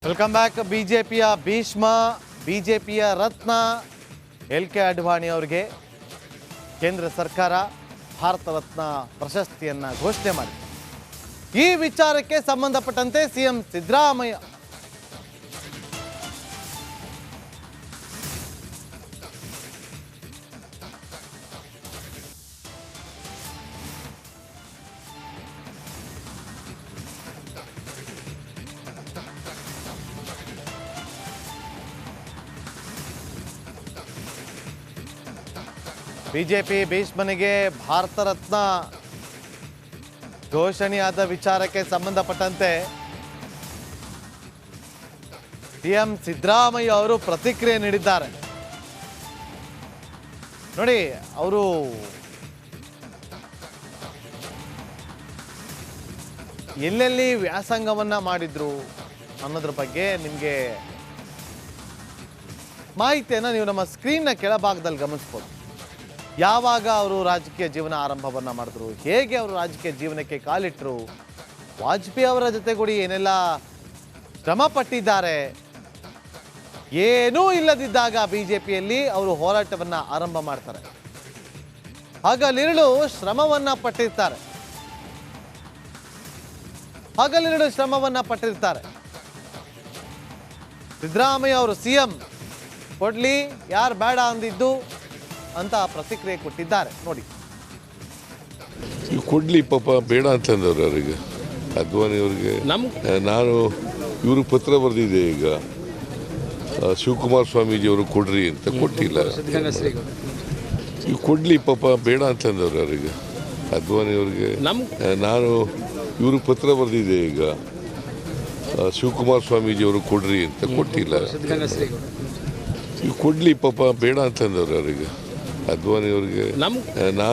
Welcome back. ಬಿಜೆಪಿಯ ಭೀಷ್ಮ, ಬಿಜೆಪಿಯ ರತ್ನ ಎಲ್.ಕೆ. ಅಡ್ವಾಣಿ ಅವರಿಗೆ ಕೇಂದ್ರ ಸರ್ಕಾರ ಭಾರತ ರತ್ನ ಪ್ರಶಸ್ತಿಯನ್ನು ಘೋಷಣೆ ಮಾಡಿದೆ. ಈ ವಿಚಾರಕ್ಕೆ ಸಂಬಂಧಪಟ್ಟಂತೆ ಸಿಎಂ ಸಿದ್ದರಾಮಯ್ಯ ಬಿಜೆಪಿ ಭೀಷ್ಮನಿಗೆ ಭಾರತ ರತ್ನ ಘೋಷಣೆಯಾದ ವಿಚಾರಕ್ಕೆ ಸಂಬಂಧಪಟ್ಟಂತೆ ಸಿಎಂ ಸಿದ್ದರಾಮಯ್ಯ ಅವರು ಪ್ರತಿಕ್ರಿಯೆ ನೀಡಿದ್ದಾರೆ. ನೋಡಿ, ಅವರು ಎಲ್ಲೆಲ್ಲಿ ವ್ಯಾಸಂಗವನ್ನ ಮಾಡಿದ್ರು ಅನ್ನೋದ್ರ ಬಗ್ಗೆ ನಿಮಗೆ ಮಾಹಿತಿಯನ್ನು ನೀವು ನಮ್ಮ ಸ್ಕ್ರೀನ್ನ ಕೆಳಭಾಗದಲ್ಲಿ ಗಮನಿಸ್ಬೋದು. ಯಾವಾಗ ಅವರು ರಾಜಕೀಯ ಜೀವನ ಆರಂಭವನ್ನು ಮಾಡಿದ್ರು, ಹೇಗೆ ಅವರು ರಾಜಕೀಯ ಜೀವನಕ್ಕೆ ಕಾಲಿಟ್ಟರು, ವಾಜಪೇಯಿ ಅವರ ಜೊತೆಗೂಡಿ ಏನೆಲ್ಲ ಶ್ರಮ ಪಟ್ಟಿದ್ದಾರೆ, ಏನೂ ಇಲ್ಲದಿದ್ದಾಗ ಬಿಜೆಪಿಯಲ್ಲಿ ಅವರು ಹೋರಾಟವನ್ನು ಆರಂಭ ಮಾಡ್ತಾರೆ. ಹಗಲಿರುಳು ಶ್ರಮವನ್ನ ಪಟ್ಟಿರ್ತಾರೆ. ಸಿದ್ದರಾಮಯ್ಯ ಅವರು ಸಿಎಂ ಕೊಡ್ಲಿ, ಯಾರು ಬೇಡ ಅಂದಿದ್ದು ಅಂತ ಪ್ರತಿಕ್ರಿಯೆ ಕೊಟ್ಟಿದ್ದಾರೆ. ನೋಡಿ, ಕೊಡ್ಲಿ ಪಾಪ ಬೇಡ ಅಂತಂದವ್ರು ಅವರಿಗೆ, ಅದ್ವಾನಿ ಅವ್ರಿಗೆ. ನಾನು ಇವ್ರಿಗೆ ಪತ್ರ ಬರೆದಿದ್ದೆ, ಈಗ ಶಿವಕುಮಾರ ಸ್ವಾಮೀಜಿಯವರು ಕೊಡ್ರಿ ಅಂತ, ಕೊಟ್ಟಿಲ್ಲ. ಕೊಡ್ಲಿ ಪಾಪ ಬೇಡ ಅಂತಂದವ್ರು ಅವರಿಗೆ, ಅದ್ವಾನಿ ಅವ್ರಿಗೆ. ನಾನು ಇವ್ರಿಗೆ ಪತ್ರ ಬರೆದಿದ್ದೆ, ಈಗ ಶಿವಕುಮಾರ ಸ್ವಾಮೀಜಿಯವರು ಕೊಡ್ರಿ ಅಂತ, ಕೊಟ್ಟಿಲ್ಲ. ಕೊಡ್ಲಿ ಪಾಪ ಬೇಡ ಅಂತಂದವ್ರು ಅವರಿಗೆ, ಅದ್ವಾನಿ ಅವ್ರಿಗೆ. ನಾನು